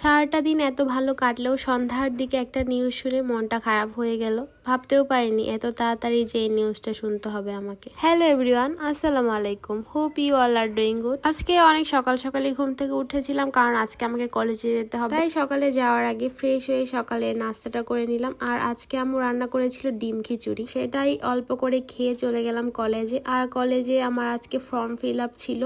সারাটা দিন এত ভালো কাটলেও সন্ধ্যার দিকে একটা নিউজ শুনে মনটা খারাপ হয়ে গেল। ভাবতেও পারিনি এত তাড়াতাড়ি যে এই নিউজটা শুনতে হবে আমাকে। হ্যালো এভরিওয়ান, আসসালামু আলাইকুম। Hope you all are doing good. আজকে অনেক সকাল সকালে ঘুম থেকে উঠেছিলাম, কারণ আজকে আমাকে কলেজে যেতে হবে। তাই সকালে যাওয়ার আগে ফ্রেশ হয়ে সকালে নাস্তাটা করে নিলাম। আর আজকে আম্মু রান্না করেছিল ডিম খিচুড়ি, সেটাই অল্প করে খেয়ে চলে গেলাম কলেজে। আর কলেজে আমার আজকে ফর্ম ফিল আপ ছিল।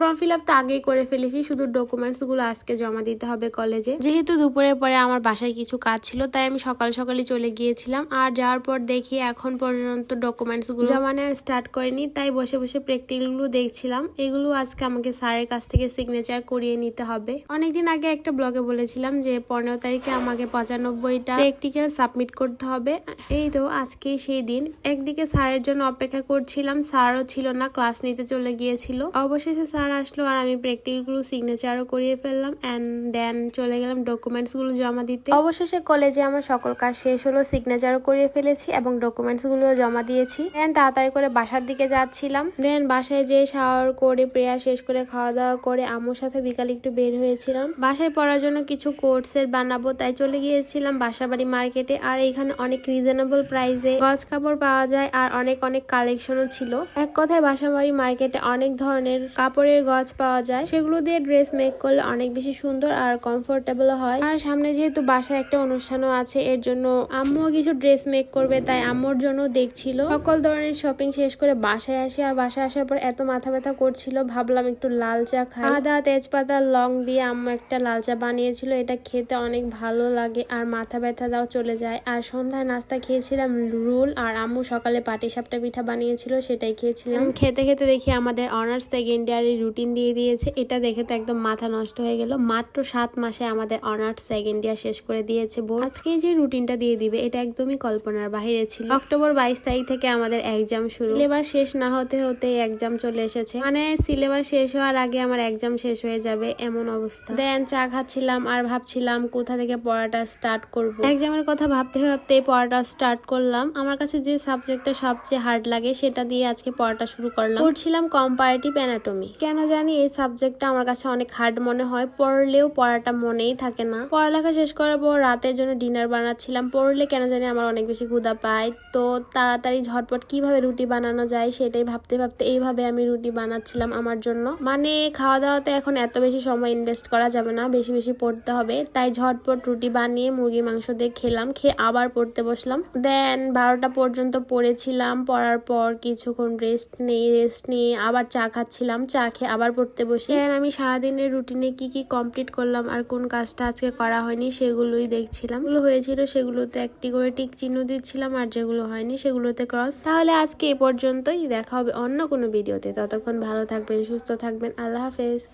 ফর্ম ফিল আপ তো আগেই করে ফেলেছি, শুধু ডকুমেন্টস গুলো আজকে জমা দিতে হবে কলেজে। যেহেতু দুপুরের পরে আমার বাসায় কিছু কাজ ছিল, তাই আমি সকাল সকালে চলে গিয়েছিলাম। আর যাওয়ার পর দেখি এখন পর্যন্ত ডকুমেন্টস গুলো জমা নেওয়া স্টার্ট করেনি, তাই বসে বসে প্র্যাকটিক্যাল গুলো দেখছিলাম। এগুলো আজকে আমাকে স্যারের কাছ থেকে সিগনেচার করিয়ে নিতে হবে। অনেকদিন আগে একটা ব্লগে বলেছিলাম যে 15 তারিখে আমাকে 95টা প্র্যাকটিক্যাল সাবমিট করতে হবে। এই তো আজকে সেই দিন। একদিকে স্যারের জন্য অপেক্ষা করছিলাম, স্যারও ছিল না, ক্লাস নিতে চলে গিয়েছিল। অবশেষে স্যার আসলো আর আমি প্র্যাকটিক্যাল গুলো সিগনেচারও করিয়ে ফেললাম। এন্ড দেন চলে গেলাম ডকুমেন্টস গুলো জমা দিতে। অবশেষে কলেজে আমার সকল কাজ শেষ হলো, সিগনেচারও করিয়ে ফেলেছি এবং ডকুমেন্টস গুলো জমা দিয়েছি। দেন তাড়াতাড়ি করে বাসার দিকে যাচ্ছিলাম। দেন বাসায় যেয়ে শাওয়ার করে প্রেয়ার শেষ করে খাওয়া দাওয়া করে আম্মুর সাথে বিকালে একটু বের হয়েছিলাম বাসায় পড়ার জন্য। কিছু কোর্সের বানাবো, তাই চলে গিয়েছিলাম বাসাবাড়ি মার্কেটে। আর এখানে অনেক রিজনেবল প্রাইসে গজ কাপড় পাওয়া যায় আর অনেক কালেকশনও ছিল। এক কথায় বাসাবাড়ি মার্কেটে অনেক ধরনের কাপড়ের গজ পাওয়া যায়, সেগুলো দিয়ে ড্রেস মেক করলে অনেক বেশি সুন্দর আর কমফোর্টেবল হয়। আর সামনে যেহেতু বাসায় একটা অনুষ্ঠানও আছে, এর জন্য আম্মুও কিছু ড্রেস মেক করবে, তাই আম্মুর জন্য দেখছিল। সকল ধরনের শপিং শেষ করে বাসায় আসি। আর বাসায় আসার পর এত মাথা ব্যথা করছিল, ভাবলাম একটু লাল চা খাই। আদা তেজপাতা লং দিয়ে আম্মু একটা লাল চা বানিয়েছিল, এটা খেতে অনেক ভালো লাগে আর মাথা ব্যথাটাও চলে যায়। আর সন্ধ্যায় নাস্তা খেয়েছিলাম রোল, আর আম্মু সকালে পাটিসাপটা পিঠা বানিয়েছিল, সেটাই খেয়েছিলাম। খেতে খেতে দেখি আমাদের অনার্স সেকেন্ড ইয়ারের রুটিন দিয়ে দিয়েছে। এটা দেখে তো একদম মাথা নষ্ট হয়ে গেল। মাত্র 7 মাসে আমাদের অনার্স সেকেন্ড ইয়ার শেষ করে দিয়েছে বউ। আজকে যে রুটিনটা দিয়ে দিবে এটা একদমই কল্পনার বাইরে ছিল। অক্টোবর 22 তারিখ থেকে আমাদের এক্সাম শুরু। সিলেবাস শেষ না হতে হতে এক্সাম চলে এসেছে, মানে সিলেবাস শেষ হওয়ার আগে আমার এক্সাম শেষ হয়ে যাবে এমন অবস্থা। দেন চা খাচ্ছিলাম আর ভাবছিলাম কোথা থেকে পড়াটা স্টার্ট করব। এক্সামের কথা ভাবতে ভাবতে পড়াটা স্টার্ট করলাম। আমার কাছে যে সাবজেক্টটা সবচেয়ে হার্ড লাগে সেটা দিয়ে আজকে পড়াটা শুরু করলাম। পড়ছিলাম কম্পারেটিভ অ্যানাটমি। কেন জানি এই সাবজেক্টটা আমার কাছে অনেক হার্ড মনে হয়, পড়লেও পড়াটা মনেই থাকে না। পড়ালেখা শেষ করার পর রাতের জন্য ডিনার বানাচ্ছিলাম। পড়লে কেন জানি আমার অনেক বেশি ক্ষুধা পায়, তো তাড়াতাড়ি ঝটপট কিভাবে রুটি বানানো যায় সেটাই ভাবতে ভাবতে এইভাবে আমি রুটি বানাচ্ছিলাম আমার জন্য। মানে খাওয়া দাওয়াতে এখন এত বেশি সময় ইনভেস্ট করা যাবে না, বেশি বেশি পড়তে হবে। তাই ঝটপট রুটি বানিয়ে মুরগির মাংস দিয়ে খেলাম, খেয়ে আবার পড়তে বসলাম। দেন 12টা পর্যন্ত পড়েছিলাম। পড়ার পর কিছুক্ষণ রেস্ট নিয়ে আবার চা খাচ্ছিলাম, চা খেয়ে আবার পড়তে বসি। দেন আমি সারাদিনের রুটিনে কি কি কমপ্লিট করলাম আর কোন কাজটা আজকে করা হয়নি সেগুলোই দেখছিলাম। যেগুলো হয়েছিল সেগুলোতে একটি করে টিক চিহ্ন দিচ্ছিলাম, আর যেগুলো হয়নি সেগুলোতে ক্রস। তাহলে আজকে এ পর্যন্তই, দেখা হবে অন্য কোনো ভিডিওতে। ততক্ষণ ভালো থাকবেন, সুস্থ থাকবেন, আল্লাহ হাফেজ।